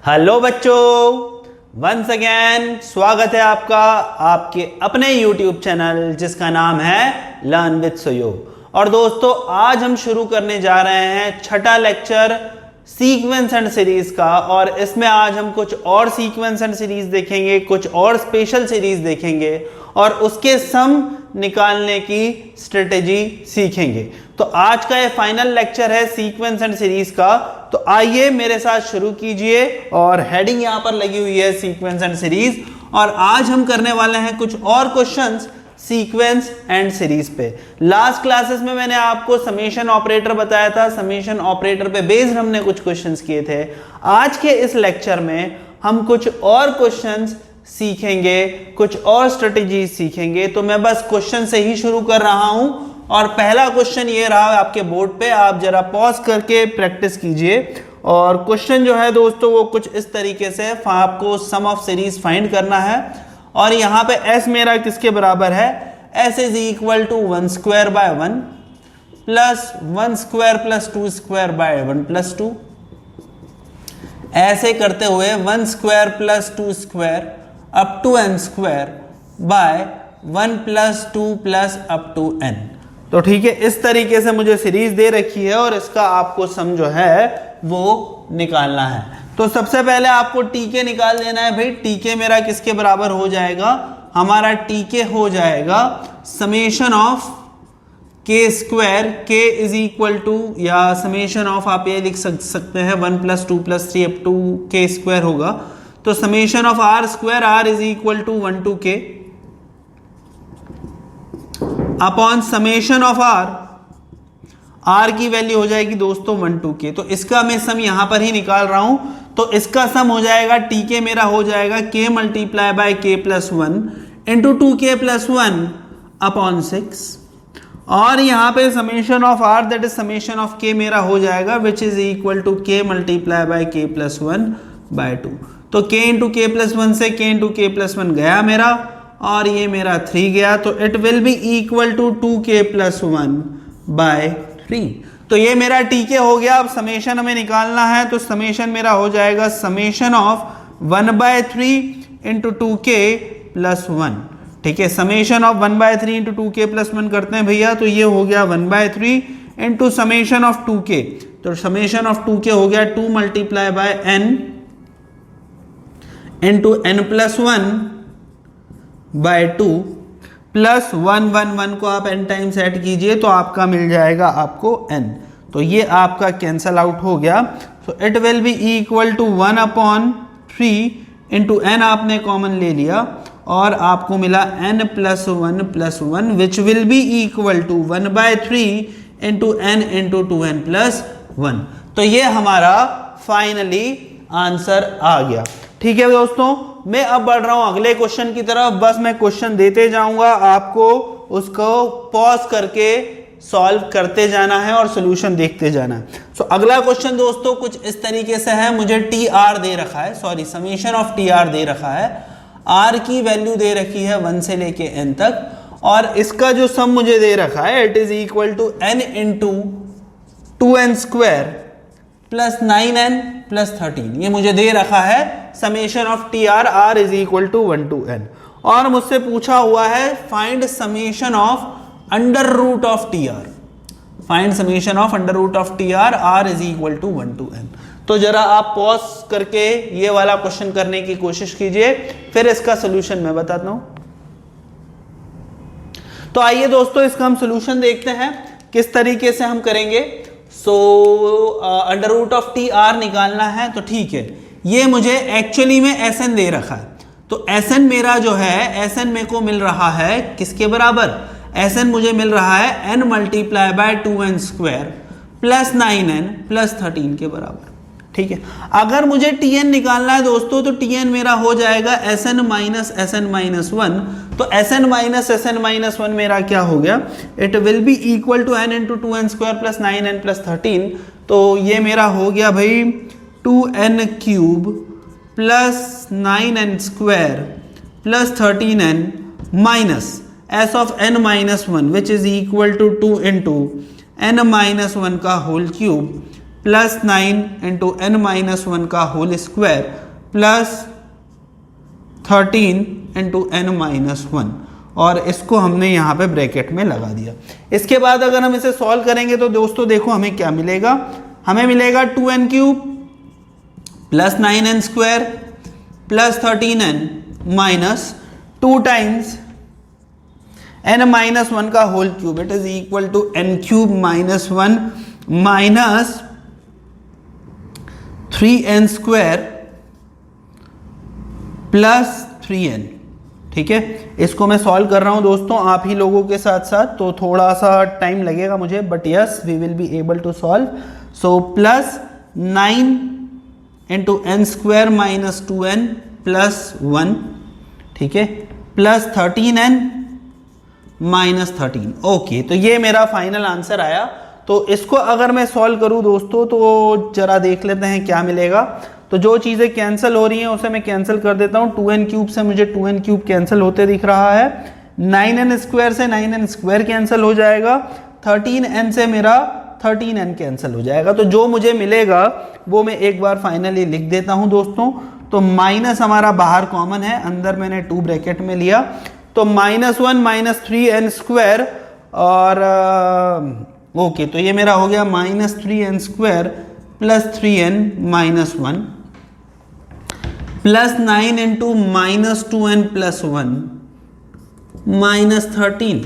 Hello बच्चों, once again स्वागत है आपका आपके अपने YouTube चैनल जिसका नाम है लर्न विद सुयोग। और दोस्तों, आज हम शुरू करने जा रहे हैं छठा लेक्चर सीक्वेंस एंड सीरीज का। और इसमें आज हम कुछ और सीक्वेंस एंड सीरीज देखेंगे, कुछ और स्पेशल सीरीज देखेंगे और उसके सम निकालने की स्ट्रेटेजी सीखेंगे। तो आज का ये फाइनल लेक्चर है सीक्वेंस एंड सीरीज का। तो आइए मेरे साथ शुरू कीजिए। और हेडिंग यहां पर लगी हुई है सीक्वेंस एंड सीरीज। और आज हम करने वाले हैं कुछ और क्वेश्चंस सीक्वेंस एंड सीरीज पे। लास्ट क्लासेस में मैंने आपको समेशन ऑपरेटर बताया था, समेशन ऑपरेटर पे बेस्ड हमने कुछ क्वेश्चंस किए थे। आज के इस लेक्चर में हम कुछ और क्वेश्चंस सीखेंगे, कुछ और स्ट्रेटेजी सीखेंगे। तो मैं बस क्वेश्चन से ही शुरू कर रहा हूं। और पहला क्वेश्चन ये रहा आपके बोर्ड पे, आप जरा पॉज करके प्रैक्टिस कीजिए। और क्वेश्चन जो है दोस्तों वो कुछ इस तरीके से, आपको सम ऑफ सीरीज फाइंड करना है। और यहां पे s मेरा किसके बराबर है? s is equal to 1 square by 1 plus 1 square plus 2 square by 1 plus 2। ऐसे करते हुए 1 square plus 2 square up to n square by 1 plus 2 plus up to n। तो ठीक है, इस तरीके से मुझे सीरीज दे रखी है और इसका आपको सम जो है वो निकालना है। तो सबसे पहले आपको टीके निकाल देना है भाई। टीके मेरा किसके बराबर हो जाएगा? हमारा टीके हो जाएगा summation of k square, k is equal to, या समेशन ऑफ आप ये लिख सकते हैं 1 plus 2 plus 3 up to k square होगा। तो summation of r square, r is equal to 1 to k upon summation of r की वैल्यू हो जाएगी दोस्तों 1 टू के। तो इसका मैं सम यहां पर ही निकाल रहा हूं। तो इसका सम हो जाएगा, टीके मेरा हो जाएगा k multiply by k plus 1 into 2k plus 1 upon 6। और यहां पे summation of r that is summation of k मेरा हो जाएगा which is equal to k multiply by k plus 1 by 2। तो k इंटू के प्लस 1 से k इंटू के प्लस 1 गया मेरा, और ये मेरा 3 गया। तो it will be equal to 2k plus 1 by 3। तो ये मेरा टीके हो गया। अब समेशन हमें निकालना है। तो समेशन मेरा हो जाएगा summation of 1 by 3 into 2k plus 1। ठीक है, summation of 1 by 3 into 2k plus 1 करते हैं भैया। तो ये हो गया 1 by 3 into summation of 2k। तो समेशन ऑफ 2k हो गया 2 multiply by n into n plus 1 by 2 plus 1 1 1 को आप n टाइम्स ऐड कीजिए तो आपका मिल जाएगा आपको n। तो ये आपका कैंसल आउट हो गया। तो it will be equal to 1 upon 3 into n आपने कॉमन ले लिया और आपको मिला n plus 1 which will be equal to 1 by 3 into n into 2n plus 1। तो ये हमारा फाइनली आंसर आ गया। ठीक है दोस्तों, मैं अब बढ़ रहा हूं अगले क्वेश्चन की तरफ। बस मैं क्वेश्चन देते जाऊंगा, आपको उसको पॉज करके सॉल्व करते जाना है और सॉल्यूशन देखते जाना है। सो अगला क्वेश्चन दोस्तों कुछ इस तरीके से है। मुझे टी आर दे रखा है, sorry summation of t r दे रखा है। आर की वैल्यू दे रखी है 1 से लेके n तक, और इसका जो सम मुझे दे रखा है it is equal to n into 2n square plus 9n plus 13। ये मुझे दे रखा है summation of t r, r is equal to 1 to n। और मुझसे पूछा हुआ है find summation of under root of t r. Find summation of under root of t r, r is equal to 1 to n। तो जरा आप pause करके ये वाला क्वेश्चन करने की कोशिश कीजिए, फिर इसका सोल्यूशन मैं बताता हूं। तो आइए दोस्तों इसका हम सोल्यूशन देखते हैं किस तरीके से हम करेंगे। Under root of t r निकालना है। तो ठीक है, ये मुझे एक्चुअली में Sn दे रखा है। तो Sn मेरा जो है, Sn मेरे को मिल रहा है किसके बराबर? Sn मुझे मिल रहा है n multiply bye 2n square plus 9n plus 13 के बराबर। ठीक है, अगर मुझे Tn निकालना है दोस्तों तो Tn मेरा हो जाएगा Sn माइनस Sn माइनस 1। तो Sn माइनस Sn माइनस 1 मेरा क्या हो गया? It will be equal to n into 2n square plus 9n plus 13। तो ये मेरा हो गया भाई 2n cube plus 9n square plus 13n minus s of n minus 1 which is equal to 2 into n minus 1 का whole cube plus 9 into n minus 1 का whole square plus 13 into n minus 1, और इसको हमने यहाँ पे bracket में लगा दिया। इसके बाद अगर हम इसे सॉल्व करेंगे तो दोस्तों देखो हमें क्या मिलेगा, हमें मिलेगा 2n cube plus 9n square plus 13n minus 2 times n minus 1 का whole cube, it is equal to n cube minus 1 minus 3n square plus 3n। ठीक है, इसको मैं सॉल्व कर रहा हूं दोस्तों आप ही लोगों के साथ साथ, तो थोड़ा सा टाइम लगेगा मुझे, but yes we will be able to solve. So plus 9 into n square minus 2n plus 1, ठीक है, प्लस 13n माइनस 13। ओके, तो ये मेरा फाइनल आंसर आया। तो इसको अगर मैं सॉल्व करूं दोस्तों तो जरा देख लेते हैं क्या मिलेगा। तो जो चीज़ें कैंसिल हो रही हैं उसे मैं कैंसिल कर देता हूं। 2n क्यूब से मुझे 2n क्यूब कैंसिल होते दिख रहा है, 9n स्क्वायर से 9n स्क्वायर कैंसिल हो जाएगा, 13n से मेरा 13n कैंसिल हो जाएगा। तो जो मुझे मिलेगा वो मैं एक बार फाइनली लिख देता हूं दोस्तों। तो माइनस हमारा बाहर कॉमन है, अंदर मैंने 2 ब्रैकेट में लिया, तो -1 माइनस 3n स्क्वायर और ओके, तो ये मेरा हो गया -3n square plus 3n minus 1 plus 9 into minus 2n plus 1 minus 13।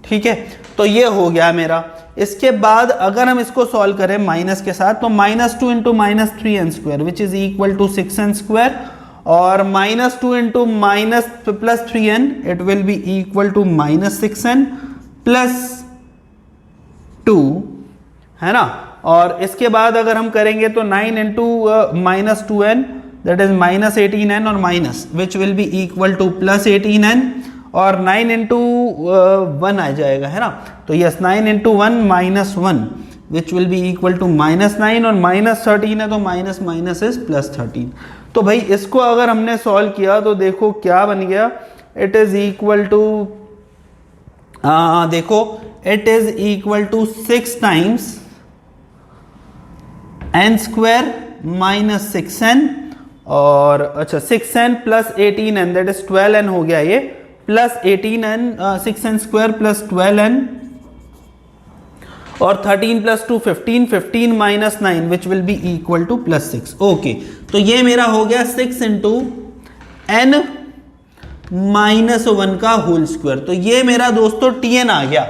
ठीक है, तो ये हो गया मेरा। इसके बाद अगर हम इसको सॉल्व करें माइनस के साथ तो -2 into minus 3n square which is equal to 6n square, और -2 into minus plus 3n it will be equal to -6n plus 2, है ना। और इसके बाद अगर हम करेंगे तो 9 into minus 2n that is minus 18n और minus which will be equal to plus 18n, और 9 इंटू 1 आ जाएगा, है ना। तो yes 9 into 1 minus 1 which will be equal to -9, और माइनस 13 है तो माइनस माइनस इज प्लस 13। तो भाई इसको अगर हमने सॉल्व किया तो देखो क्या बन गया, इट इज इक्वल टू देखो it is equal to 6 times n square minus 6n, और अच्छा 6n plus 18n that is 12n हो गया ये, plus 18n 6n square plus 12n, और 13 plus 2 15, 15 minus 9 which will be equal to plus 6। Okay, तो ये मेरा हो गया 6 इंटू n माइनस 1 का होल स्क्वायर। तो ये मेरा दोस्तों tn आ गया।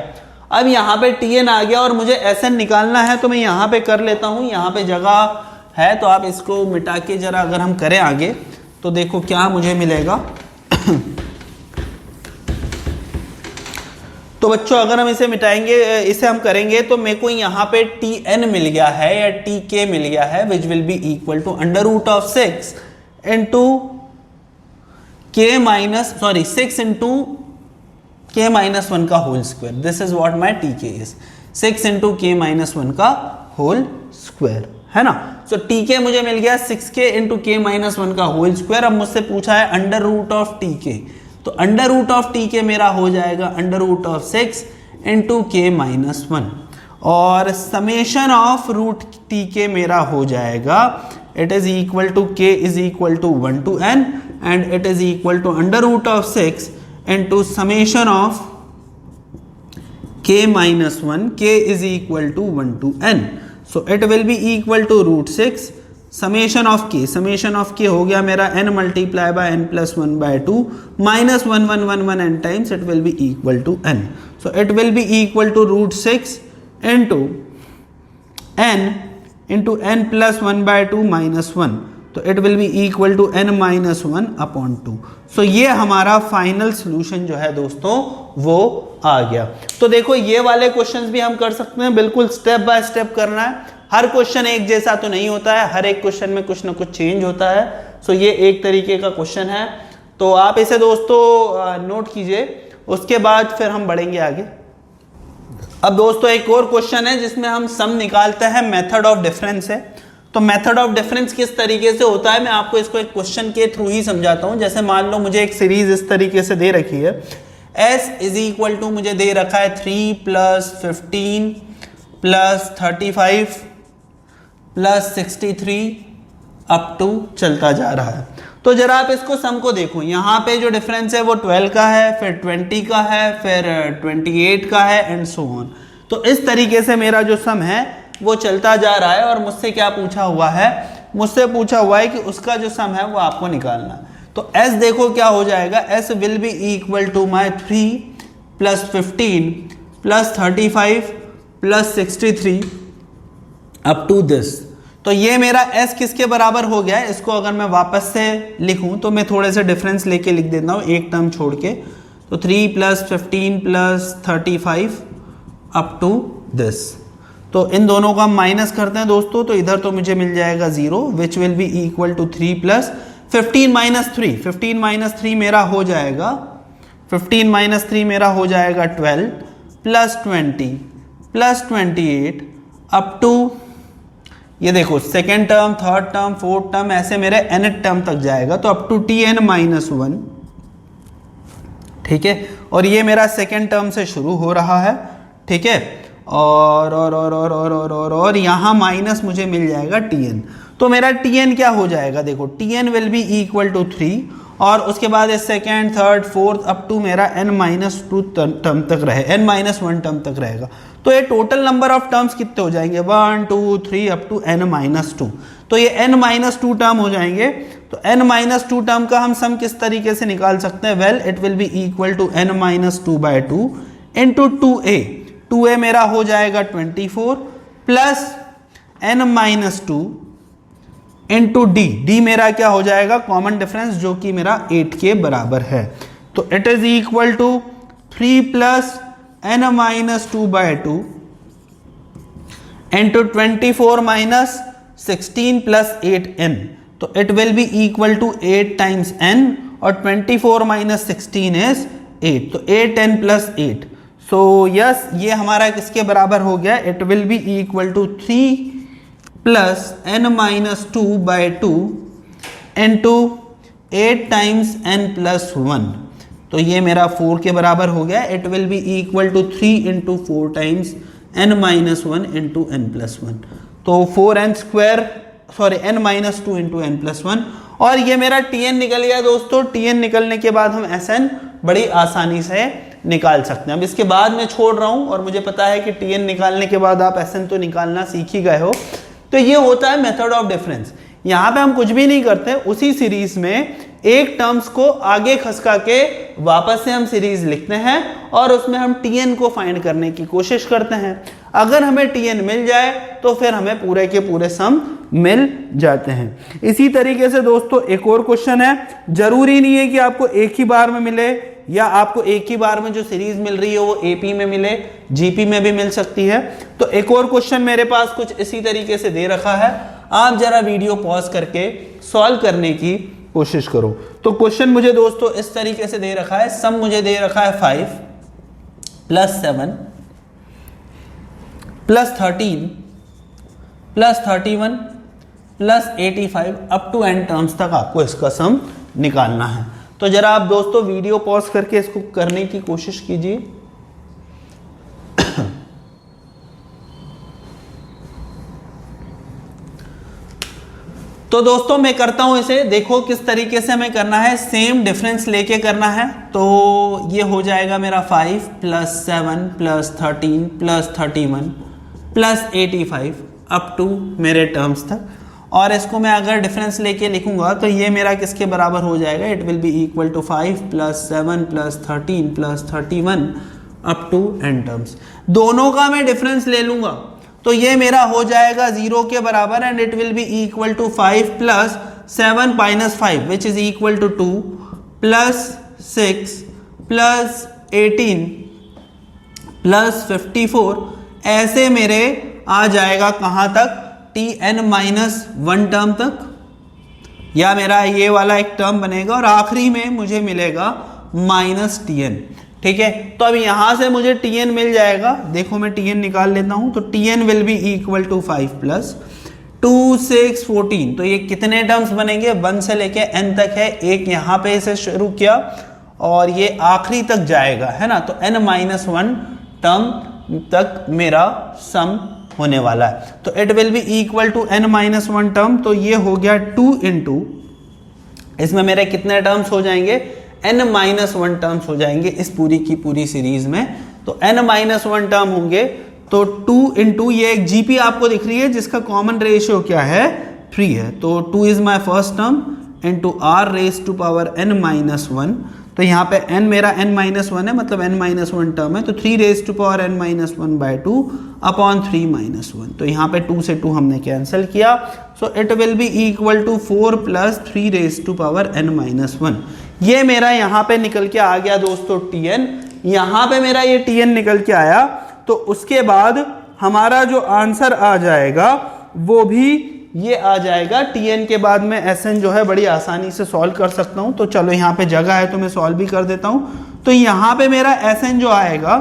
अब यहां पे tn आ गया और मुझे sn निकालना है, तो मैं यहां पे कर लेता हूं, यहां पे जगह है तो आप इसको मिटा के जरा अगर हम करें आगे तो देखो क्या मुझे मिलेगा। तो बच्चों अगर हम इसे मिटाएंगे, इसे हम करेंगे तो मेरे को यहाँ पे tn मिल गया है या tk मिल गया है which will be equal to √6 into k 6 into k minus 1 का whole square. This is what my tk is 6 into k minus 1 का होल स्क्वायर, है ना। सो tk मुझे मिल गया 6k इंटू k माइनस 1 का होल स्क्वायर। अब मुझसे पूछा है √tk, तो √tk मेरा हो जाएगा √6 इंटू k माइनस 1, और समेशन ऑफ √tk मेरा हो जाएगा it is equal to k is equal to 1 to n and it is equal to √6 into summation of k minus 1, k is equal to 1 to n। So it will be equal to √6 summation of k हो गया मेरा n multiply by n plus 1 by 2 minus 1 1 1 1 n times it will be equal to n। So it will be equal to √6 into n into n plus 1 by 2 minus 1, तो it will be equal to n minus 1 upon 2। So ये हमारा final solution जो है दोस्तों वो आ गया। तो देखो ये वाले क्वेश्चंस भी हम कर सकते हैं, बिल्कुल स्टेप बाय स्टेप करना है। हर क्वेश्चन एक जैसा तो नहीं होता है, हर एक क्वेश्चन में कुछ ना कुछ चेंज होता है। सो ये एक तरीके का क्वेश्चन है, तो आप इसे दोस्तों नोट कीजिए, उसके बाद फिर हम बढ़ेंगे आगे। अब दोस्तों एक और क्वेश्चन है जिसमें हम सम निकालते हैं, मेथड ऑफ डिफरेंस है। तो मेथड ऑफ डिफरेंस किस तरीके से होता है मैं आपको इसको एक क्वेश्चन के थ्रू ही समझाता हूं। जैसे मान लो मुझे एक सीरीज इस तरीके से दे रखी है, s इज इक्वल टू मुझे दे रखा है 3 + 15 + 35 प्लस 63 अप टू चलता जा रहा है। तो जरा आप इसको सम को देखो, यहाँ पे जो डिफरेंस है वो 12 का है, फिर 20 का है, फिर 28 का है एंड सो ऑन। तो इस तरीके से मेरा जो सम है वो चलता जा रहा है और मुझसे क्या पूछा हुआ है, मुझसे पूछा हुआ है कि उसका जो सम है वो आपको निकालना है। तो s देखो क्या हो जाएगा, s will be equal to my 3 plus 15 plus 35 plus 63 up to this. तो ये मेरा s किसके बराबर हो गया है, इसको अगर मैं वापस से लिखूं तो मैं थोड़े से डिफरेंस लेके लिख देता हूं एक टर्म छोड़ के। तो 3 plus 15 plus 35 up to this. तो इन दोनों का माइनस करते हैं दोस्तों, तो इधर तो मुझे मिल जाएगा 0 which will be equal to 3 plus 15 minus 3, 15 minus 3 मेरा हो जाएगा 15 माइनस 3 मेरा हो जाएगा 12 प्लस 20 प्लस 28 अप टू, ये देखो second term, third term, fourth term, ऐसे मेरे nth टर्म तक जाएगा, तो अप टू tn माइनस 1। ठीक है, और ये मेरा सेकेंड टर्म से शुरू हो रहा है। ठीक है, और यहां माइनस मुझे मिल जाएगा tn। तो मेरा tn क्या हो जाएगा, देखो tn will be equal to 3 और उसके बाद second, third, fourth up to मेरा n-2 टर्म तक रहे, n-1 टर्म तक रहेगा। तो ये टोटल नंबर ऑफ टर्म्स कितने हो जाएंगे, 1 2 3 अप टू n-2। तो ये n-2 टर्म हो जाएंगे। तो n-2 टर्म का हम सम किस तरीके से निकाल सकते हैं, well it will be equal to n-2/2 into 2a। 2a मेरा हो जाएगा 24 प्लस n-2 इंटू डी मेरा क्या हो जाएगा, कॉमन डिफरेंस, जो कि मेरा 8 के बराबर है। तो it is equal to 3 plus n-2/2 into 24 minus 16 plus 8n। तो it will be equal to 8 times n और 24 माइनस 16 इज 8, तो 8n प्लस 8। सो यस, ये हमारा किसके बराबर हो गया, it will be equal to 3 plus n-2/2 into 8 times n plus 1। तो ये मेरा 4 के बराबर हो गया। It will be equal to 3 into 4 times n-1 into n plus 1। तो 4n square, sorry n-2 into n plus 1। और ये मेरा tn निकल गया दोस्तों। tn निकलने के बाद हम sn बड़ी आसानी से निकाल सकते हैं। अब इसके बाद मैं छोड़ रहा हूं और मुझे पता है कि tn निकालने के बाद आप sn तो निकालना सीख ही गए हो। तो ये होता है मेथड ऑफ डिफरेंस। यहां पे हम कुछ भी नहीं करते, उसी सीरीज में एक टर्म्स को आगे खसका के वापस से हम सीरीज लिखते हैं और उसमें हम tn को फाइंड करने की कोशिश करते हैं। अगर हमें tn मिल जाए तो फिर हमें पूरे के पूरे सम मिल जाते हैं। इसी तरीके से दोस्तों एक और क्वेश्चन है, जरूरी नहीं है कि आपको एक ही बार में मिले या आपको एक ही बार में जो सीरीज मिल रही है वो एपी में मिले, जीपी में भी मिल सकती है। तो एक और क्वेश्चन मेरे पास कुछ इसी तरीके से दे रखा है, आप जरा वीडियो पॉज करके सॉल्व करने की कोशिश करो। तो क्वेश्चन मुझे दोस्तों इस तरीके से दे रखा है, सम मुझे दे रखा है 5 plus 7 plus 13 plus 31 plus 85 up to n terms तक आपको इसका सम निकालना है। तो जरा आप दोस्तों वीडियो पॉज करके इसको करने की कोशिश कीजिए। तो दोस्तों मैं करता हूं इसे, देखो किस तरीके से हमें करना है, सेम डिफरेंस लेके करना है। तो ये हो जाएगा मेरा 5 plus 7 plus 13 plus 31 plus 85 up to मेरे टर्म्स तक। और इसको मैं अगर डिफरेंस लेके लिखूंगा तो ये मेरा किसके बराबर हो जाएगा, it will be equal to 5 plus 7 plus 13 plus 31 up to n terms. दोनों का मैं डिफरेंस ले लूंगा तो ये मेरा हो जाएगा 0 के बराबर and it will be equal to 5 plus 7 minus 5 which is equal to 2 plus 6 plus 18 plus 54। ऐसे मेरे आ जाएगा कहां तक, tn-1 टर्म तक, या मेरा ये वाला एक टर्म बनेगा और आखिरी में मुझे मिलेगा माइनस tn। ठीक है, तो अब यहां से मुझे tn मिल जाएगा। देखो मैं tn निकाल लेता हूं, तो tn will be equal to 5 plus 2 6 14। तो ये कितने टर्म्स बनेंगे, 1 से लेके n तक है, एक यहां पे इसे शुरू किया और ये आखिरी तक जाएगा, है ना। तो n-1 टर्म तक मेरा सम होने वाला है। तो it will be equal to n minus 1 term, तो ये हो गया 2 इंटू, इसमें मेरे कितने टर्म्स हो जाएंगे, n माइनस 1 टर्म्स हो जाएंगे इस पूरी की पूरी सीरीज में। तो n माइनस 1 टर्म होंगे, तो 2 इंटू ये एक जीपी आपको दिख रही है जिसका कॉमन रेशियो क्या है, 3 है। तो 2 is my first term into r raise to power n minus 1। तो यहाँ पे n मेरा n माइनस 1 है, मतलब n माइनस 1 टर्म है, तो 3 raise to power n minus 1 by 2 upon 3 minus 1। तो यहाँ पे 2 से 2 हमने कैंसिल किया, so it will be equal to 4 plus 3 raise to power n minus 1। ये मेरा यहाँ पे निकल के आ गया दोस्तों tn। यहाँ पे मेरा ये tn निकल के आया, तो उसके बाद हमारा जो आंसर आ जाएगा वो भी ये आ जाएगा। tn के बाद में sn जो है बड़ी आसानी से सॉल्व कर सकता हूँ, तो चलो यहाँ पे जगह है तो मैं सॉल्व भी कर देता हूँ। तो यहाँ पे मेरा sn जो आएगा,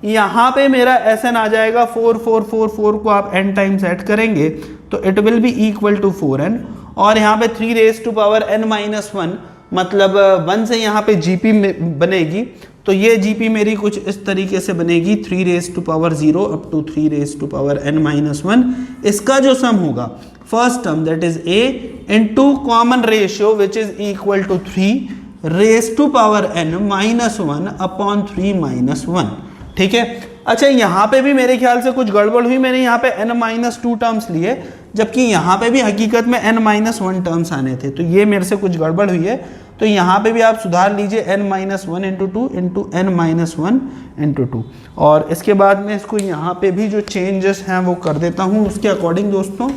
यहाँ पे मेरा sn आ जाएगा 4 4 4 4 को आप n टाइम्स ऐड करेंगे तो it will be equal to 4n, और यहाँ पे 3 raise to power n minus 1, मतलब 1 से यहाँ पे जीपी बनेगी, तो ये जीपी मेरी कुछ इस तरीके से बनेगी 3 raise to power 0 up to 3 raise to power n minus 1। इसका जो सम होगा first term that is a into common ratio which is equal to 3 raise to power n minus 1 upon 3 minus 1। ठीक है, अच्छा यहाँ पे भी मेरे ख्याल से कुछ गड़बड़ हुई, मैंने यहाँ पे n माइनस 2 टर्म्स लिए, जबकि यहाँ पे भी हकीकत में n माइनस 1 टर्म्स आने थे, तो ये मेरे से कुछ गड़बड़ हुई है। तो यहाँ पे भी आप सुधार लीजिए n minus 1 into 2 into n minus 1 into 2, और इसके बाद में इसको यहाँ पे भी जो चेंजेस हैं वो कर देता हूँ उसके अकॉर्डिंग दोस्तों।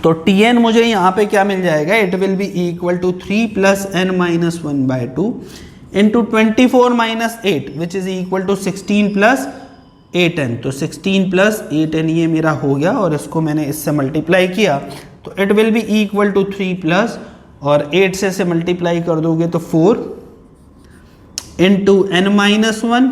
तो tn मुझे यहाँ पे क्या मिल जाएगा, it will be equal to 3 plus n minus 1 by 2 into 24 minus 8 which is equal to 16 plus 8n। तो 16 प्लस 8n ये मेरा हो गया, और इसको मैंने इससे मल्टीप्लाई किया तो it will be equal to 3 plus, और 8 से मल्टीप्लाई कर दोगे तो 4 इंटू n माइनस 1,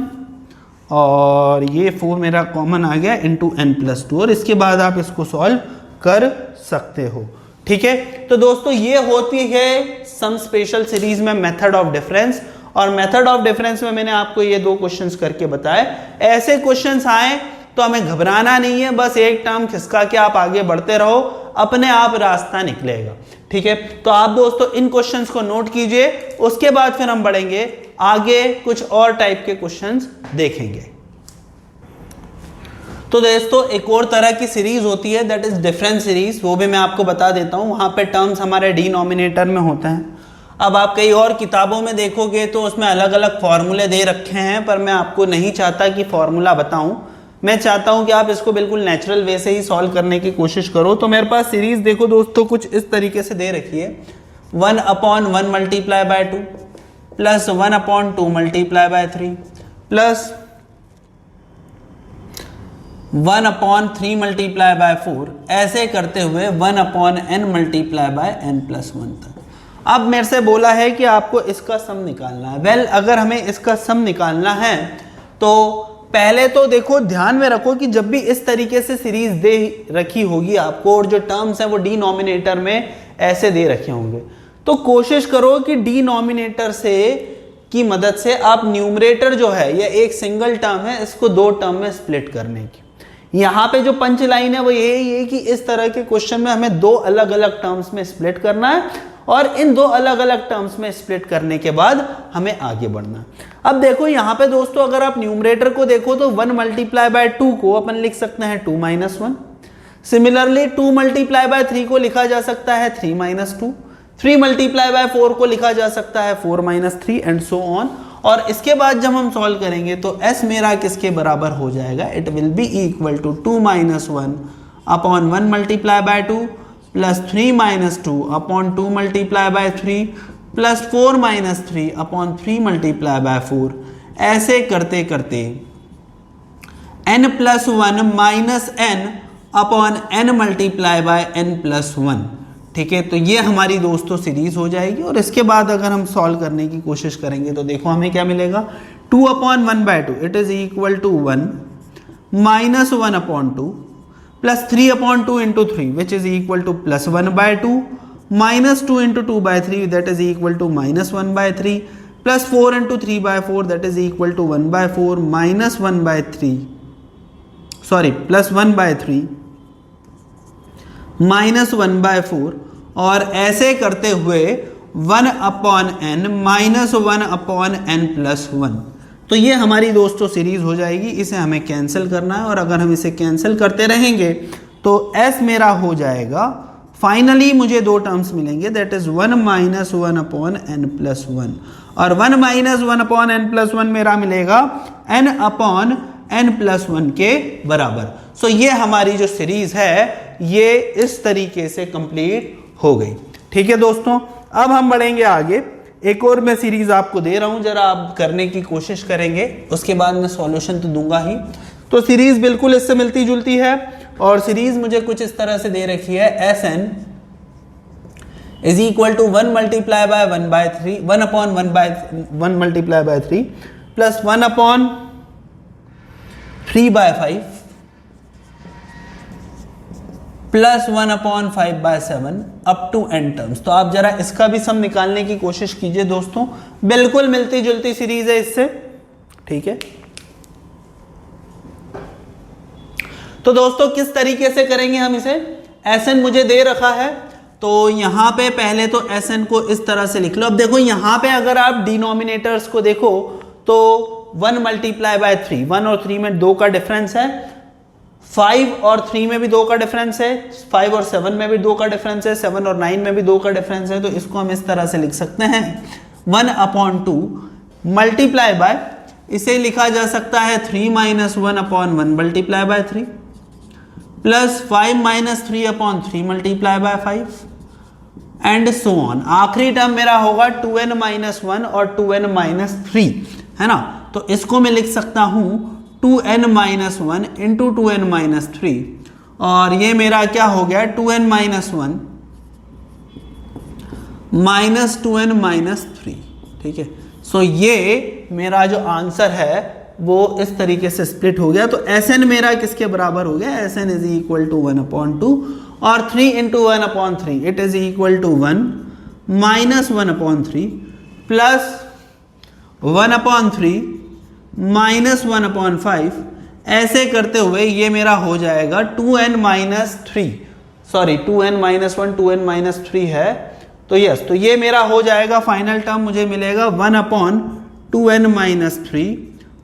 और ये 4 मेरा कॉमन आ गया इंटू n प्लस 2, और इसके बाद आप इसको सॉल्व कर सकते हो। ठीक है, तो दोस्तों ये होती है सम स्पेशल सीरीज में मेथड ऑफ डिफरेंस, और मेथड ऑफ डिफरेंस में मैंने आपको ये 2 क्वेश्चंस करके बताए। ऐसे क्वेश्चंस आए तो हमें घबराना नहीं है, बस एक टर्म खिसका के आप आगे बढ़ते रहो, अपने आप रास्ता निकलेगा। ठीक है, तो आप दोस्तों इन क्वेश्चंस को नोट कीजिए, उसके बाद फिर हम बढ़ेंगे आगे, कुछ और टाइप के क्वेश्चंस देखेंगे। तो दोस्तों एक और तरह की सीरीज होती है दैट इज डिफरेंस सीरीज, वो भी मैं आपको बता देता हूं। वहां पे टर्म्स हमारे डिनोमिनेटर में होते हैं। अब आप कई और किताबों में देखोगे तो उसमें अलग अलग फॉर्मूले दे रखे हैं, पर मैं आपको नहीं चाहता कि फॉर्मूला बताऊं, मैं चाहता हूं कि आप इसको बिल्कुल नेचुरल वे से ही सॉल्व करने की कोशिश करो। तो मेरे पास सीरीज देखो दोस्तों कुछ इस तरीके से दे रखी है, 1 upon 1 multiply by 2 plus 1 upon 2 multiply by 3 plus 1 upon 3 multiply by 4, ऐसे करते हुए 1 upon n multiply by n plus 1 तक। अब मेरे से बोला है कि आपको इसका सम निकालना है। वेल, अगर हमें इसका सम निकालना है तो पहले तो देखो ध्यान में रखो कि जब भी इस तरीके से सीरीज दे रखी होगी आपको, और जो टर्म्स हैं वो डिनोमिनेटर में ऐसे दे रखे होंगे, तो कोशिश करो कि डिनोमिनेटर से की मदद से आप न्यूमरेटर जो है, यह एक सिंगल टर्म है, इसको 2 टर्म में स्प्लिट करने की। यहाँ पे जो पंच लाइन है वो यही है कि इस तरह के क्वेश्चन में हमें 2 अलग अलग टर्म्स में स्प्लिट करना है, और इन 2 अलग अलग टर्म्स में स्प्लिट करने के बाद हमें आगे बढ़ना है। अब देखो यहाँ पे दोस्तों अगर आप न्यूमरेटर को देखो तो 1 मल्टीप्लाई बाय 2 को अपन लिख सकते हैं 2 माइनस 1। सिमिलरली 2 मल्टीप्लाई बाय 3 को लिखा जा सकता है 3 माइनस 2। 3 मल्टीप्लाई बाय 4 को लिखा जा सकता है 4 माइनस 3 एंड सो ऑन। और इसके बाद जब हम सॉल्व करेंगे तो s मेरा किसके बराबर हो जाएगा, it will be equal to 2 minus 1 upon 1 multiply by 2 plus 3 minus 2 upon 2 multiply by 3 plus 4 minus 3 upon 3 multiply by 4। ऐसे करते करते n plus 1 minus n upon n multiply by n plus 1। ठीक है, तो ये हमारी दोस्तों सीरीज हो जाएगी। और इसके बाद अगर हम सॉल्व करने की कोशिश करेंगे तो देखो हमें क्या मिलेगा, 2 upon 1 by 2 it is equal to 1 minus 1 upon 2 plus 3 upon 2 into 3 which is equal to plus 1 by 2 minus 2 into 2 by 3 that is equal to minus 1 by 3 plus 4 into 3/4 that is equal to 1/4 minus 1/3, sorry plus 1/3 minus 1/4, और ऐसे करते हुए 1/n minus 1/n plus 1। तो ये हमारी दोस्तों series हो जाएगी, इसे हमें कैंसिल करना है, और अगर हम इसे कैंसिल करते रहेंगे तो s मेरा हो जाएगा, फाइनली मुझे दो टर्म्स मिलेंगे, that is 1 minus 1/n plus 1, और 1 माइनस 1/n प्लस 1 मेरा मिलेगा n/n प्लस 1 के बराबर। सो ये हमारी जो सीरीज है ये इस तरीके से कंप्लीट हो गई। ठीक है दोस्तों, अब हम बढ़ेंगे आगे। एक और मैं सीरीज आपको दे रहा हूं, जरा आप करने की कोशिश करेंगे, उसके बाद मैं सॉल्यूशन तो दूंगा ही। तो सीरीज बिल्कुल इससे मिलती जुलती है, और सीरीज मुझे कुछ इस तरह से दे रखी है, Sn is equal to 1 multiply by 1/3 1/1 multiply by 3 plus 1/3/5 plus 1/5/7 up to n terms. तो आप जरा इसका भी सम निकालने की कोशिश कीजिए दोस्तों, बिल्कुल मिलती जुलती सीरीज है इससे। ठीक है, तो दोस्तों किस तरीके से करेंगे हम इसे, Sn मुझे दे रखा है, तो यहां पे पहले तो Sn को इस तरह से लिख लो। अब देखो यहां पे अगर आप डिनोमिनेटर्स को देखो तो 1 मल्टीप्लाई बाय 3, 1 और 3 में 2 का डिफरेंस है, 5 और 3 में भी 2 का डिफरेंस है, 5 और 7 में भी 2 का डिफरेंस है, 7 और 9 में भी 2 का डिफरेंस है। तो इसको हम इस तरह से लिख सकते हैं 1/2 मल्टीप्लाई बाय, इसे लिखा जा सकता है 3 minus 1/1 multiply by 3 plus 5 minus 3/3 multiply by 5 and so on. आखिरी टर्म मेरा होगा 2n माइनस 1 और 2n माइनस 3, है ना। तो इसको मैं लिख सकता हूं 2n minus 1 into 2n minus 3, और ये मेरा क्या हो गया 2n minus 1 minus 2n minus 3। ठीक है, सो ये मेरा जो आंसर है वो इस तरीके से स्प्लिट हो गया। तो Sn मेरा किसके बराबर हो गया, Sn इज इक्वल टू 1/2 और 3 into 1/3 it is equal to 1 minus 1/3 plus 1/3 minus 1/5। ऐसे करते हुए ये मेरा हो जाएगा 2n minus 3, sorry 2n minus 1 2n minus 3 है, तो यस, तो ये मेरा हो जाएगा फाइनल टर्म मुझे मिलेगा 1/2n minus 3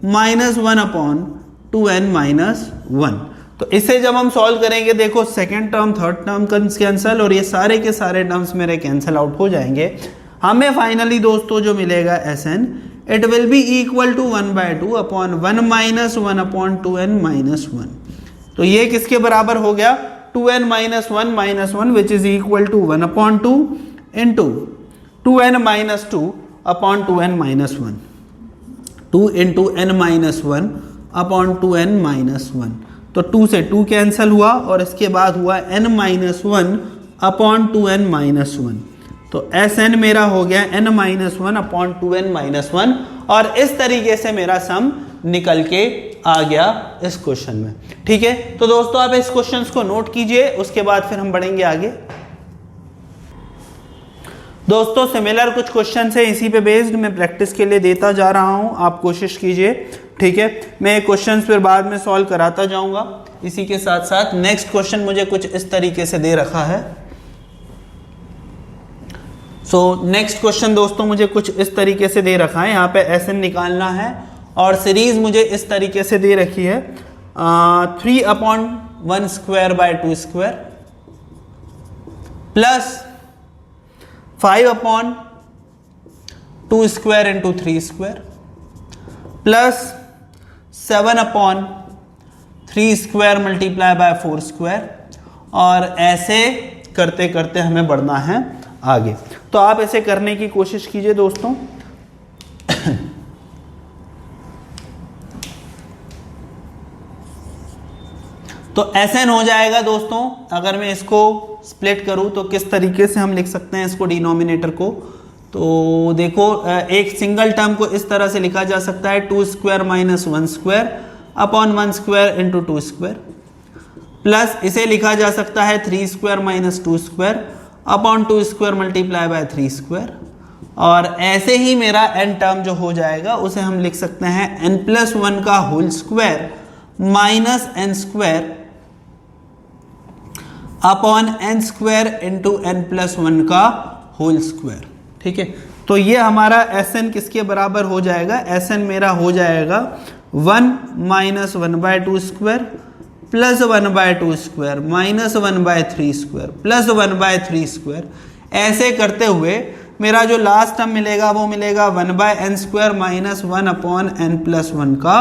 minus 1/2n minus 1। तो इसे जब हम सॉल्व करेंगे, देखो second term third term cancel, और ये सारे के सारे टर्म्स मेरे कैंसिल आउट हो जाएंगे। हमें फाइनली दोस्तों जो मिलेगा Sn, it will be equal to 1/2 upon 1 minus 1/2n minus 1। तो ये किसके बराबर हो गया 2n minus 1 minus 1 which is equal to 1/2 into 2n minus 2 upon 2n minus 1, 2 into n minus 1 upon 2n minus 1। तो 2 से 2 कैंसिल हुआ, और इसके बाद हुआ n minus 1 upon 2n minus 1। तो Sn मेरा हो गया n minus 1 upon 2n minus 1, और इस तरीके से मेरा सम निकल के आ गया इस क्वेश्चन में। ठीक है, तो दोस्तों आप इस क्वेश्चन को नोट कीजिए, उसके बाद फिर हम बढ़ेंगे आगे। दोस्तों सिमिलर कुछ क्वेश्चन है, इसी पे बेस्ड मैं प्रैक्टिस के लिए देता जा रहा हूं, आप कोशिश कीजिए। ठीक है, मैं क्वेश्चंस फिर बाद में सॉल्व कराता जाऊंगा। इसी के साथ साथ नेक्स्ट क्वेश्चन मुझे कुछ इस तरीके से दे रखा है। सो नेक्स्ट क्वेश्चन दोस्तों मुझे कुछ इस तरीके से दे रखा है, यहाँ पे Sn निकालना है, और सीरीज मुझे इस तरीके से दे रखी है 3/1 square by 2 square plus 5/2 square into 3 square plus 7/3 square multiply by 4 square, और ऐसे करते करते हमें बढ़ना है आगे। तो आप ऐसे करने की कोशिश कीजिए दोस्तों। तो Sn हो जाएगा दोस्तों, अगर मैं इसको स्प्लिट करूं तो किस तरीके से हम लिख सकते हैं इसको डिनोमिनेटर को। तो देखो एक सिंगल टर्म को इस तरह से लिखा जा सकता है 2 square minus 1 square upon 1 square into 2 square, plus इसे लिखा जा सकता है 3 square minus 2 square upon 2 square multiply by 3 square, और ऐसे ही मेरा n टर्म जो हो जाएगा उसे हम लिख सकते हैं n+1 का whole square minus n square upon n square into n+1 का होल स्क्वायर। ठीक है, तो ये हमारा Sn किसके बराबर हो जाएगा? Sn मेरा हो जाएगा 1 minus 1/2 square plus 1/2 square minus 1/3 square plus 1/3 square. ऐसे करते हुए मेरा जो लास्ट टर्म मिलेगा वो मिलेगा 1/n स्क्वायर माइनस 1/n+1 का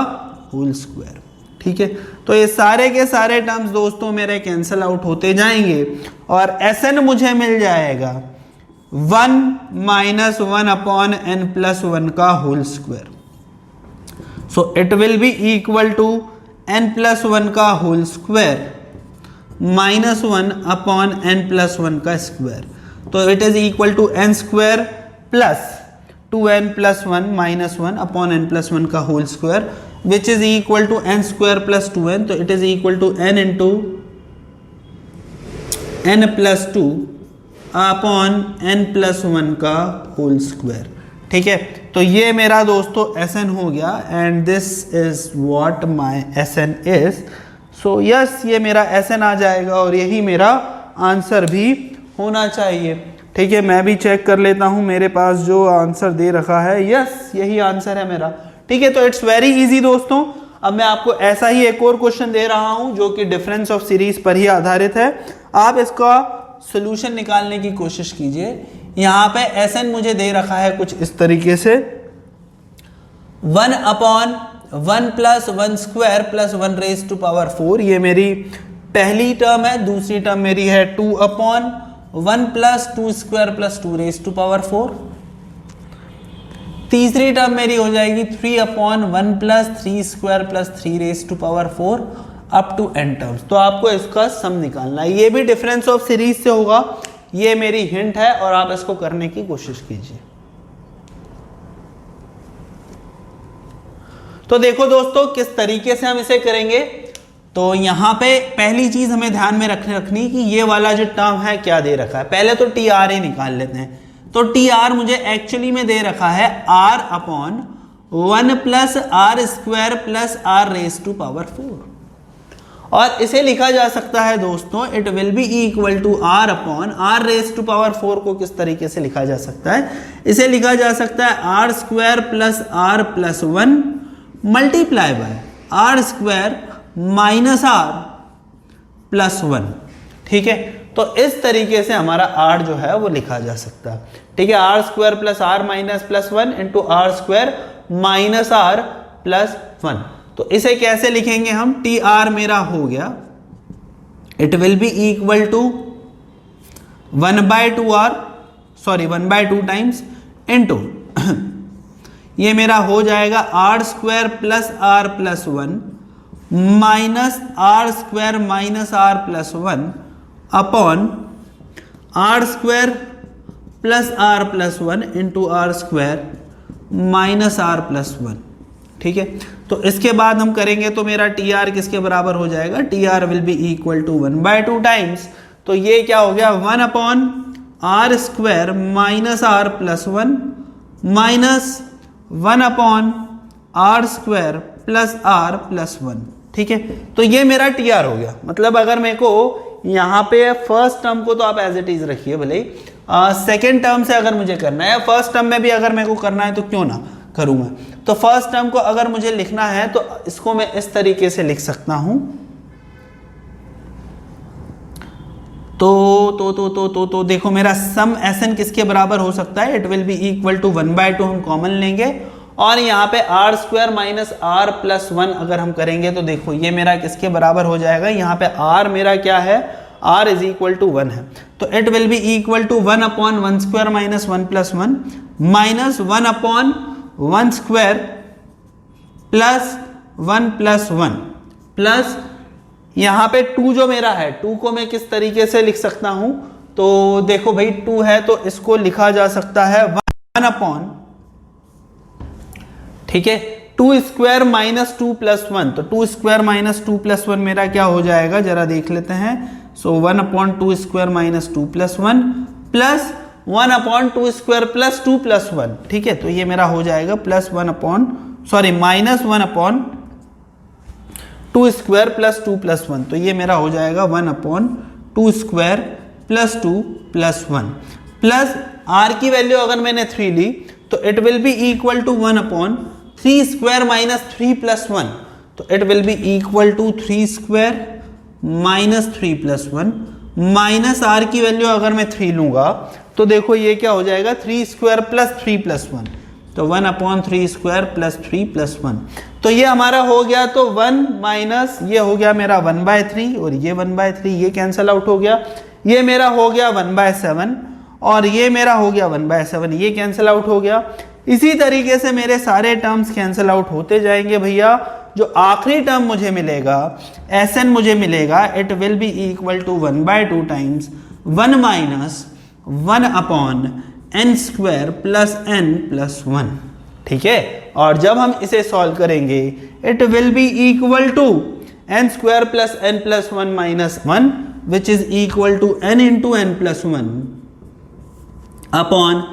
होल स्क्वायर। ठीक है, तो ये सारे के सारे टर्म्स दोस्तों मेरे कैंसिल आउट होते जाएंगे और Sn मुझे मिल जाएगा 1 माइनस 1/n+1 का whole square. So it will be equal to n+1 का होल स्क्वायर माइनस 1/n+1 का स्क्वायर। तो it is equal to n square plus 2n+1 minus 1/n+1 का whole square which is equal to n square plus 2n। तो it is equal to n into n+2 upon n+1 का whole square. ठीक है, तो ये मेरा दोस्तों Sn हो गया and this is what my Sn is. So yes, ये मेरा Sn आ जाएगा और यही मेरा आंसर भी होना चाहिए। ठीक है, मैं भी चेक कर लेता हूं मेरे पास जो आंसर दे रखा है। यस, यही आंसर है मेरा। ठीक है, तो इट्स वेरी इजी दोस्तों। अब मैं आपको ऐसा ही एक और क्वेश्चन दे रहा हूं जो कि डिफरेंस ऑफ सीरीज पर ही आधारित है। आप इसका सोल्यूशन निकालने की कोशिश कीजिए। यहां पे Sn मुझे दे रखा है कुछ इस तरीके से 1/1 प्लस 1 स्क्वायर प्लस 1⁴। ये मेरी पहली टर्म है। दूसरी टर्म मेरी है 2/1 प्लस 2 स्क्वायर प्लस 2⁴। तीसरी टर्म मेरी हो जाएगी 3/1 plus 3 square plus 3⁴ up to n terms. तो आपको इसका सम निकालना है। ये भी डिफरेंस ऑफ सीरीज से होगा। ये मेरी हिंट है और आप इसको करने की कोशिश कीजिए। तो देखो दोस्तों किस तरीके से हम इसे करेंगे। तो यहां पे पहली चीज हमें ध्यान में रखनी कि ये वाला जो टर्म है क्या दे रखा है। पहले तो TR ही निकाल लेते हैं। तो TR मुझे एक्चुअली में दे रखा है R/1 plus R square plus R⁴। और इसे लिखा जा सकता है दोस्तों, it will be equal to R/R⁴ को किस तरीके से लिखा जा सकता है? इसे लिखा जा सकता है R square plus R+1 multiply by R square minus R+1। ठीक है, तो इस तरीके से हमारा R जो है वो लिखा जा सकता है। ठीक है, R square plus R minus +1 into R square minus R+1। तो इसे कैसे लिखेंगे हम? TR मेरा हो गया, it will be equal to 1/2 times into ये मेरा हो जाएगा R square plus R+1 minus R square minus R+1 upon R square plus R+1 into R square minus R+1। ठीक है, तो इसके बाद हम करेंगे तो मेरा TR किसके बराबर हो जाएगा? TR will be equal to 1/2 times. तो ये क्या हो गया? 1/R square minus R+1 minus 1/R square plus R+1। ठीक है, तो ये मेरा TR हो गया। मतलब अगर मेरे को यहाँ पे फर्स्ट टर्म को तो आप एज इट इज रखिए भले ही, सेकेंड टर्म से अगर मुझे करना है, फर्स्ट टर्म में भी अगर मेरे को करना है तो क्यों ना करूंगा। तो फर्स्ट टर्म को अगर मुझे लिखना है तो इसको मैं इस तरीके से लिख सकता हूं। तो देखो मेरा सम Sn किसके बराबर हो सकता है? It will be equal to 1/2 हम कॉमन लेंगे और यहाँ पे R स्क्वायर माइनस R+1 अगर हम करेंगे तो देखो ये मेरा किसके बराबर हो जाएगा? यहाँ पे R मेरा क्या है? R इज इक्वल टू 1 है। तो it will be equal to 1/1 square minus 1+1 minus 1/1 square plus 1+1 plus यहाँ पे 2 जो मेरा है, 2 को मैं किस तरीके से लिख सकता हूं? तो देखो भाई 2 है तो इसको लिखा जा सकता है 1/, ठीक है, 2 स्क्वायर माइनस 2 प्लस 1। तो 2 स्क्वायर माइनस 2 प्लस 1 मेरा क्या हो जाएगा? जरा देख लेते हैं। So 1/2 square minus 2 plus 1 plus 1 upon 2 square plus 2 plus 1, ठीक है। तो ये मेरा हो जाएगा minus 1 upon 2 square plus 2 plus 1, तो ये मेरा हो जाएगा 1 upon 2 square plus 2 plus 1 plus r की वैल्यू अगर मैंने 3 ली तो it will be equal to 1 upon 3 square minus 3 plus 1, तो it will be equal to 3 square minus 3 plus 1 minus r की वैल्यू अगर मैं 3 लूंगा तो देखो ये क्या हो जाएगा 3 स्क्वायर प्लस 3 प्लस 1, तो 1 अपॉन 3 स्क्वायर प्लस 3 प्लस 1, तो ये हमारा हो गया। तो 1 माइनस ये हो गया मेरा 1/3 और ये 1/3 ये कैंसिल आउट हो गया, ये मेरा हो गया 1/7 और ये मेरा हो गया 1/7 ये कैंसिल आउट हो गया। इसी तरीके से मेरे सारे टर्म्स कैंसिल आउट होते जाएंगे भैया। जो आखिरी टर्म मुझे मिलेगा Sn मुझे मिलेगा, it will be equal to 1/2 टाइम्स 1 minus 1 upon n square plus n plus 1, ठीक है। और जब हम इसे सॉल्व करेंगे it will be equal to n square plus n plus 1 minus 1 which is equal to n into n plus 1 upon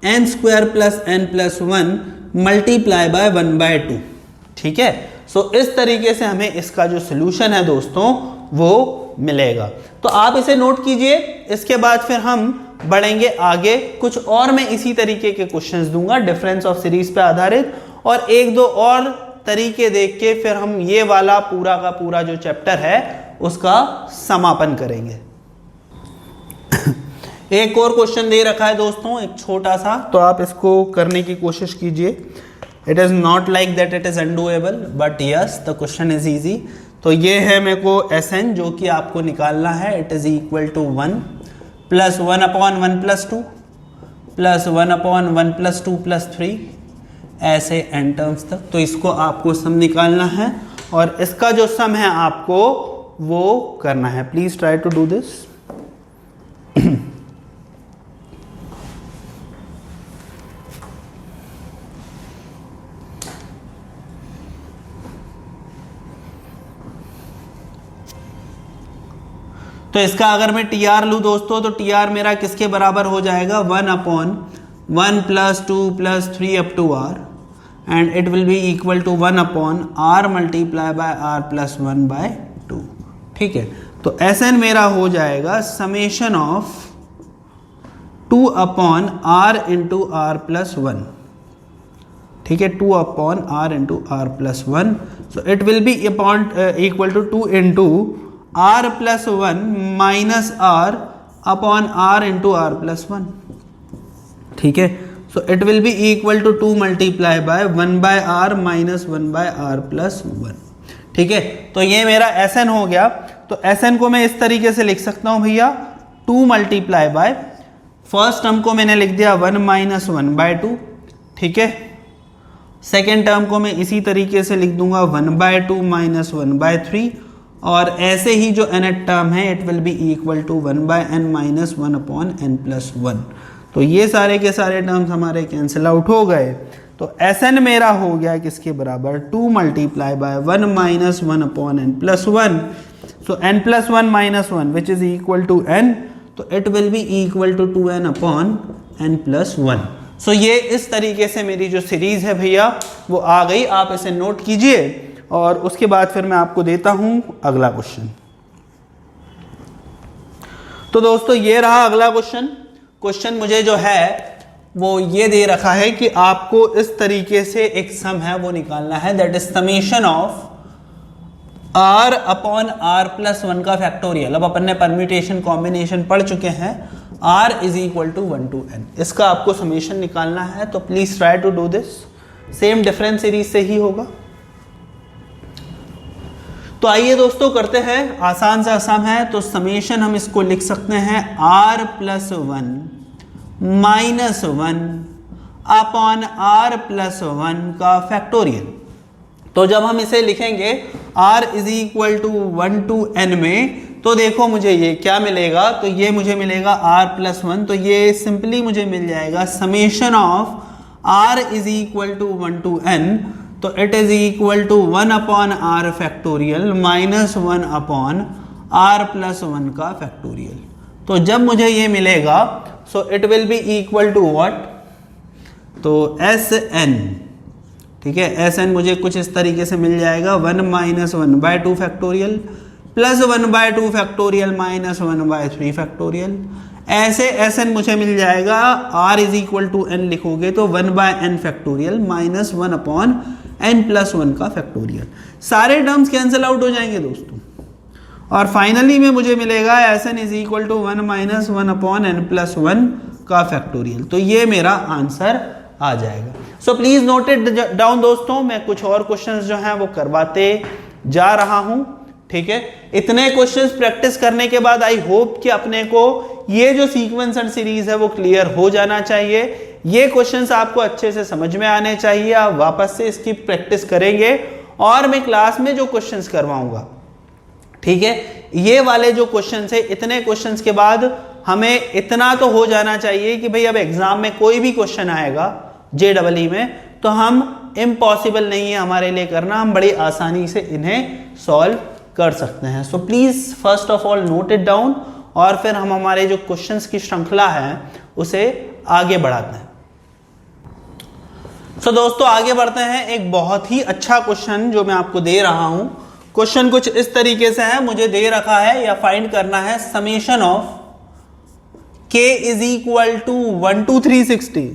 n square plus n plus 1 multiply by 1/2, ठीक है। सो इस तरीके से हमें इसका जो सोल्यूशन है दोस्तों वो मिलेगा। तो आप इसे नोट कीजिए, इसके बाद फिर हम बढ़ेंगे आगे। कुछ और मैं इसी तरीके के क्वेश्चंस दूंगा डिफरेंस ऑफ सीरीज पे आधारित, और एक दो और तरीके देख के फिर हम ये वाला पूरा का पूरा जो चैप्टर है उसका समापन करेंगे। एक और क्वेश्चन दे रखा है दोस्तों, एक छोटा सा, तो आप इसको करने की कोशिश कीजिए। It is not like that it is undoable, but yes the question is easy. तो ये है मेरे को Sn जो कि आपको निकालना है, it is equal to 1 plus 1 upon 1 plus 2 plus 1 upon 1 plus 2 plus 3, ऐसे n टर्म्स तक। तो इसको आपको सम निकालना है और इसका जो सम है आपको वो करना है। Please try to do this. तो इसका अगर मैं TR लूँ दोस्तों तो TR मेरा किसके बराबर हो जाएगा 1 upon 1 plus 2 plus 3 up to R, and it will be equal to 1 upon R multiply by R plus 1/2, ठीक है। तो Sn मेरा हो जाएगा summation of 2 upon R into R plus 1, ठीक है, 2 upon R into R plus 1, so it will be upon equal to 2 into R plus 1 minus R upon R into R plus 1, ठीक है। So it will be equal to 2 multiply by 1/R minus 1/R plus 1, ठीक है। तो ये मेरा Sn हो गया। तो Sn को मैं इस तरीके से लिख सकता हूं भैया, 2 मल्टीप्लाई बाय फर्स्ट टर्म को मैंने लिख दिया 1 माइनस 1/2, ठीक है। सेकेंड टर्म को मैं इसी तरीके से लिख दूंगा 1/2 माइनस 1/3, और ऐसे ही जो nth टर्म है it will be equal to 1/n minus 1 upon n plus 1। तो ये सारे के सारे टर्म्स हमारे कैंसिल आउट हो गए। तो Sn मेरा हो गया किसके बराबर 2 multiply by 1 minus 1 upon n plus 1, so n plus 1 minus 1 which is equal to n, तो it will be equal to 2n upon n plus 1। So ये इस तरीके से मेरी जो सीरीज है भैया वो आ गई। आप इसे नोट कीजिए और उसके बाद फिर मैं आपको देता हूं अगला क्वेश्चन। तो दोस्तों ये रहा अगला क्वेश्चन। क्वेश्चन मुझे जो है वो ये दे रखा है कि आपको इस तरीके से एक सम है वो निकालना है, that is summation of R upon R plus 1 का फैक्टोरियल। अब अपन ने परम्यूटेशन कॉम्बिनेशन पढ़ चुके हैं, R is equal to 1 to n, इसका आपको समेशन निकालना है। तो please try to do this, same difference series से ही होगा। तो आइए दोस्तों करते हैं, आसान सा सम है। तो समेशन हम इसको लिख सकते हैं R plus 1 minus 1 upon R plus 1 का फैक्टोरियल। तो जब हम इसे लिखेंगे R is equal to 1 to n में, तो देखो मुझे ये क्या मिलेगा, तो ये मुझे मिलेगा R प्लस 1, तो ये सिंपली मुझे मिल जाएगा summation of R is equal to 1 to n, तो it is equal to 1 upon R factorial minus 1 upon R plus 1 का फैक्टोरियल। तो जब मुझे ये मिलेगा so it will be equal to what, तो एस एन, ठीक है, एस एन मुझे कुछ इस तरीके से मिल जाएगा 1 minus 1/2 factorial plus 1/2 factorial minus 1/3 factorial. ऐसे एस एन मुझे मिल जाएगा, R is equal to N लिखोगे तो 1/n factorial minus 1/n plus 1 का फैक्टोरियल। सारे टर्म्स कैंसिल आउट हो जाएंगे दोस्तों, और फाइनली में मुझे मिलेगा S N is equal to 1 minus 1/n plus 1 का फैक्टोरियल। तो ये मेरा आंसर आ जाएगा। So please note it down दोस्तों, मैं कुछ और क्वेश्चंस जो हैं वो करवाते जा रहा हूं, ठीक है। इतने क्वेश्चंस प्रैक्टिस करने के बाद आई होप कि अपने को ये जो सीक्वेंस एंड सीरीज है वो क्लियर हो जाना चाहिए। ये क्वेश्चंस आपको अच्छे से समझ में आने चाहिए। आप वापस से इसकी प्रैक्टिस करेंगे और मैं क्लास में जो क्वेश्चंस करवाऊंगा, ठीक है, ये वाले जो क्वेश्चंस है, इतने क्वेश्चंस के बाद हमें इतना तो हो जाना चाहिए कि भाई अब एग्जाम में कोई भी क्वेश्चन आएगा JEE में तो हम इम्पॉसिबल नहीं है हमारे लिए करना, हम बड़ी आसानी से इन्हें सॉल्व कर सकते हैं। So please first of all note it down, और फिर हम हमारे जो क्वेश्चंस की श्रृंखला है उसे आगे बढ़ाते हैं। सो दोस्तों आगे बढ़ते हैं। एक बहुत ही अच्छा क्वेश्चन जो मैं आपको दे रहा हूं, क्वेश्चन कुछ इस तरीके से है, मुझे दे रखा है या फाइंड करना है summation of k is equal to 1 to 360,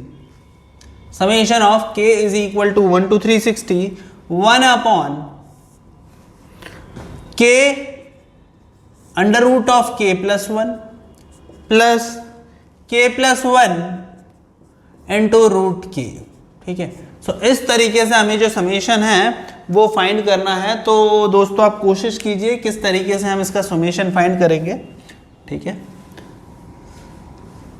summation of k is equal to 1 to 360 1 upon k under root of k plus 1 plus k plus 1 into root k, ठीक है। सो इस तरीके से हमें जो समेशन है वो फाइंड करना है। तो दोस्तों आप कोशिश कीजिए किस तरीके से हम इसका समेशन फाइंड करेंगे, ठीक है।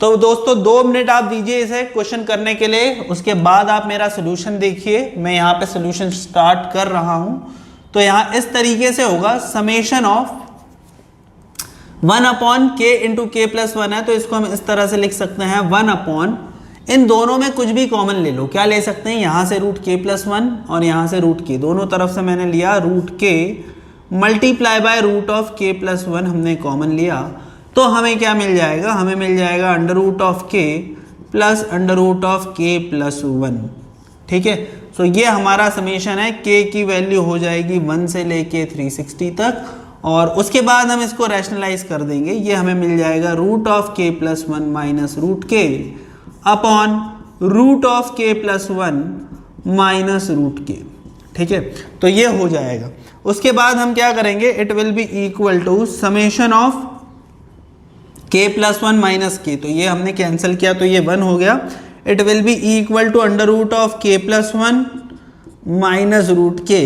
तो दोस्तों 2 मिनट आप दीजिए इसे क्वेश्चन करने के लिए, उसके बाद आप मेरा सोल्यूशन देखिए। मैं यहाँ पे सोल्यूशन स्टार्ट कर रहा हूं। तो यहाँ इस तरीके से होगा, summation of 1 upon k into के प्लस 1 है, तो इसको हम इस तरह से लिख सकते हैं 1 अपॉन, इन दोनों में कुछ भी कॉमन ले लो। क्या ले सकते हैं, यहां से रूट k प्लस 1 और यहां से रूट k, दोनों तरफ से मैंने लिया root k multiply by root of k plus 1 हमने कॉमन लिया। तो हमें क्या मिल जाएगा, हमें मिल जाएगा under root of k plus under root of k plus 1, ठीक है। सो ये हमारा समेशन है, k की वैल्यू हो जाएगी 1 से लेके 360 तक, और उसके बाद हम इसको रैशनलाइज कर देंगे। ये हमें मिल जाएगा root of k plus 1 minus root k upon root of k plus 1 minus root k, ठीक है। तो ये हो जाएगा। उसके बाद हम क्या करेंगे, it will be equal to summation of k plus 1 minus k, तो ये हमने कैंसिल किया तो ये 1 हो गया। It will be equal to under root of k plus 1 minus root k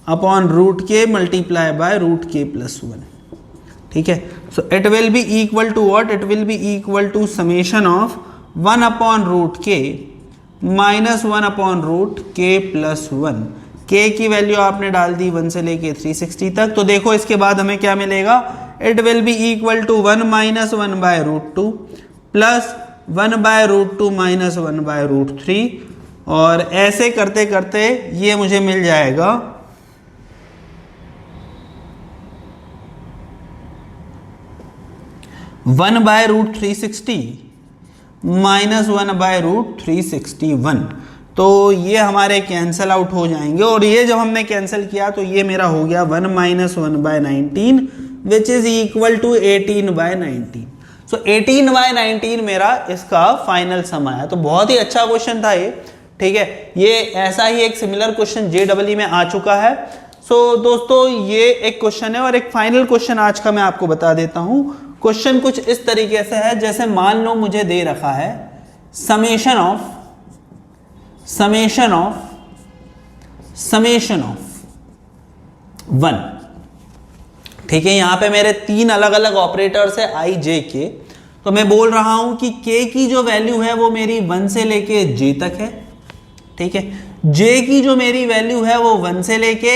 upon root k multiply by root k plus 1, ठीक है। So it will be equal to what, it will be equal to summation of 1 upon root k minus 1 upon root k plus 1। k की value आपने डाल दी 1 से लेके 360 तक। तो देखो इसके बाद हमें क्या मिलेगा, it will be equal to 1 minus 1 by root 2 plus 1 by root 2 minus 1 by root 3, और ऐसे करते करते ये मुझे मिल जाएगा 1 by root 360 minus 1 by root 361। तो ये हमारे कैंसल आउट हो जाएंगे, और ये जब हमने कैंसिल किया तो ये मेरा हो गया 1 minus 1 by 19 which is equal to 18 by 19। So 18 by 19 मेरा इसका फाइनल सम आया। तो बहुत ही अच्छा क्वेश्चन था ये, ठीक है। ये ऐसा ही एक सिमिलर क्वेश्चन JEE में आ चुका है। सो दोस्तों ये एक क्वेश्चन है, और एक फाइनल क्वेश्चन आज का मैं आपको बता देता हूं। क्वेश्चन कुछ इस तरीके से है, जैसे मान लो मुझे दे रखा है समेशन ऑफ 1, ठीक है। यहां पे मेरे 3 अलग अलग ऑपरेटर्स है i j k। तो मैं बोल रहा हूं कि k की जो वैल्यू है वो मेरी 1 से लेके j तक है, ठीक है। j की जो मेरी वैल्यू है वो 1 से लेके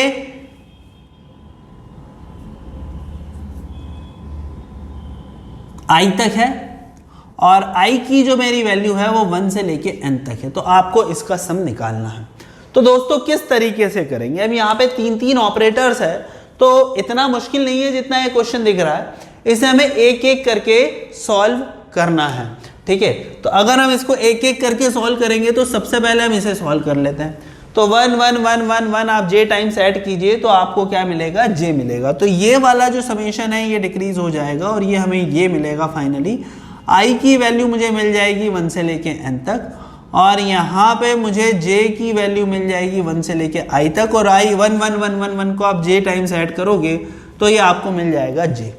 i तक है, और i की जो मेरी वैल्यू है वो 1 से लेके n तक है। तो आपको इसका सम निकालना है। तो दोस्तों किस तरीके से करेंगे, अब यहाँ पे 3 ऑपरेटर्स है, तो इतना मुश्किल नहीं है जितना ये क्वेश्चन दिख रहा है। इसे हमें एक एक करके सॉल्व करना है, ठीक है, तो अगर हम इसको एक एक करके सॉल्व करेंगे तो सबसे पहले हम इसे सॉल्व कर लेते हैं। तो 1 1 1 1 1 आप j टाइम्स ऐड कीजिए तो आपको क्या मिलेगा, j मिलेगा। तो ये वाला जो समेशन है ये डिक्रीज हो जाएगा और ये हमें ये मिलेगा फाइनली। i की वैल्यू मुझे मिल जाएगी 1 से लेके n तक, और यहाँ पे मुझे j की वैल्यू मिल जाएगी 1 से लेके i तक, और i 1 1 1 1 1 को आप j टाइम्स ऐड करोगे तो ये आपको मिल जाएगा j।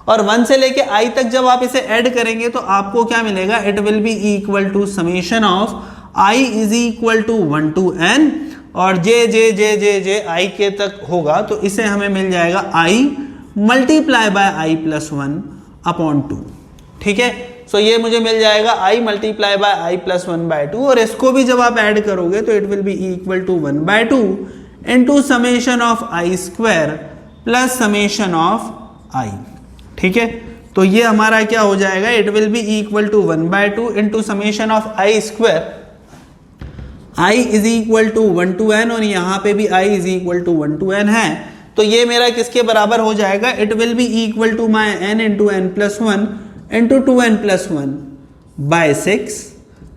और 1 से लेके i तक जब आप इसे ऐड करेंगे तो आपको क्या मिलेगा, it will be equal to summation of i is equal to 1 to n, और j j j j j i के तक होगा तो इसे हमें मिल जाएगा i multiply by i plus 1 upon 2। ठीक है, सो ये मुझे मिल जाएगा i multiply by i plus 1 by 2, और इसको भी जब आप ऐड करोगे तो it will be equal to 1 by 2 into summation of i square plus summation of i। ठीक है, तो ये हमारा क्या हो जाएगा, it will be equal to 1 by 2 into summation of i square, i is equal to 1 to n, और यहाँ पे भी i is equal to 1 to n है, तो ये मेरा किसके बराबर हो जाएगा, it will be equal to my n into n plus 1 into 2n plus 1 by 6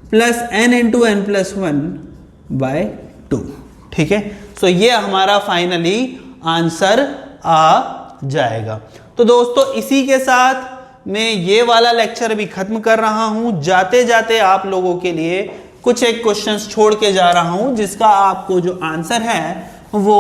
plus n into n plus 1 by 2। ठीक है, सो ये हमारा फाइनली आंसर आ जाएगा। तो दोस्तों इसी के साथ मैं ये वाला लेक्चर भी खत्म कर रहा हूं। जाते जाते आप लोगों के लिए कुछ एक क्वेश्चंस छोड़ के जा रहा हूं जिसका आपको जो आंसर है वो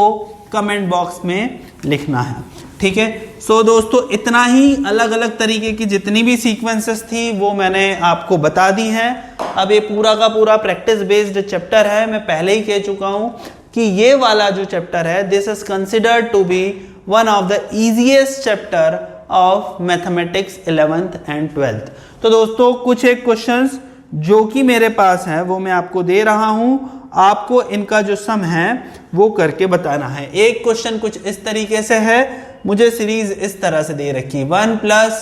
कमेंट बॉक्स में लिखना है। ठीक है, सो दोस्तों इतना ही, अलग अलग तरीके की जितनी भी सीक्वेंसेस थी वो मैंने आपको बता दी हैं। अब ये पूरा का पूरा प्रैक्टिस बेस्ड चैप्टर है। मैं पहले ही कह चुका हूं कि ये वाला जो चैप्टर है this is considered to be one of the easiest chapter of mathematics 11th and 12th। तो दोस्तों कुछ एक क्वेश्चंस जो कि मेरे पास है वो मैं आपको दे रहा हूं, आपको इनका जो सम है वो करके बताना है। एक क्वेश्चन कुछ इस तरीके से है, मुझे सीरीज इस तरह से दे रखी, 1 plus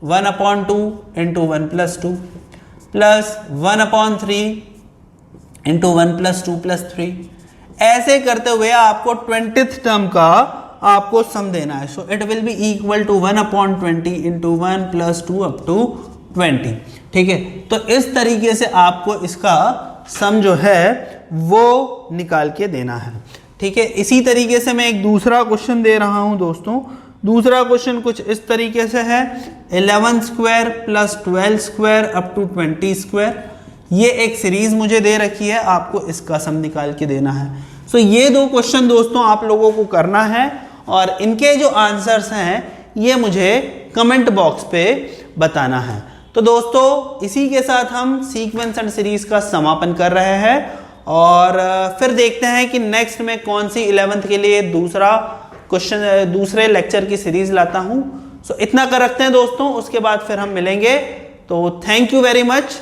1 upon 2 into 1 plus 2 plus 1 upon 3 into 1 plus 2 plus 3। ऐसे करते हुए आपको 20th टर्म का आपको सम देना है। So it will be equal to 1 upon 20 into 1 plus 2 up to 20। ठीक है, तो इस तरीके से आपको इसका सम जो है वो निकाल के देना है। ठीक है, इसी तरीके से मैं एक दूसरा क्वेश्चन दे रहा हूं दोस्तों। दूसरा क्वेश्चन कुछ इस तरीके से है, 11 square plus 12 square up to 20 square. ये एक सीरीज मुझे दे रखी है, आपको इसका सम निकाल के देना है। सो ये दो क्वेश्चन दोस्तों आप लोगों को करना है, और इनके जो आंसर्स हैं ये मुझे कमेंट बॉक्स पे बताना है। तो दोस्तों इसी के साथ हम सीक्वेंस एंड सीरीज का समापन कर रहे हैं, और फिर देखते हैं कि नेक्स्ट में कौन सी 11th के लिए दूसरा क्वेश्चन, दूसरे लेक्चर की सीरीज लाता हूं। सो इतना कर रखते हैं दोस्तों, उसके बाद फिर हम मिलेंगे। तो थैंक यू वेरी मच।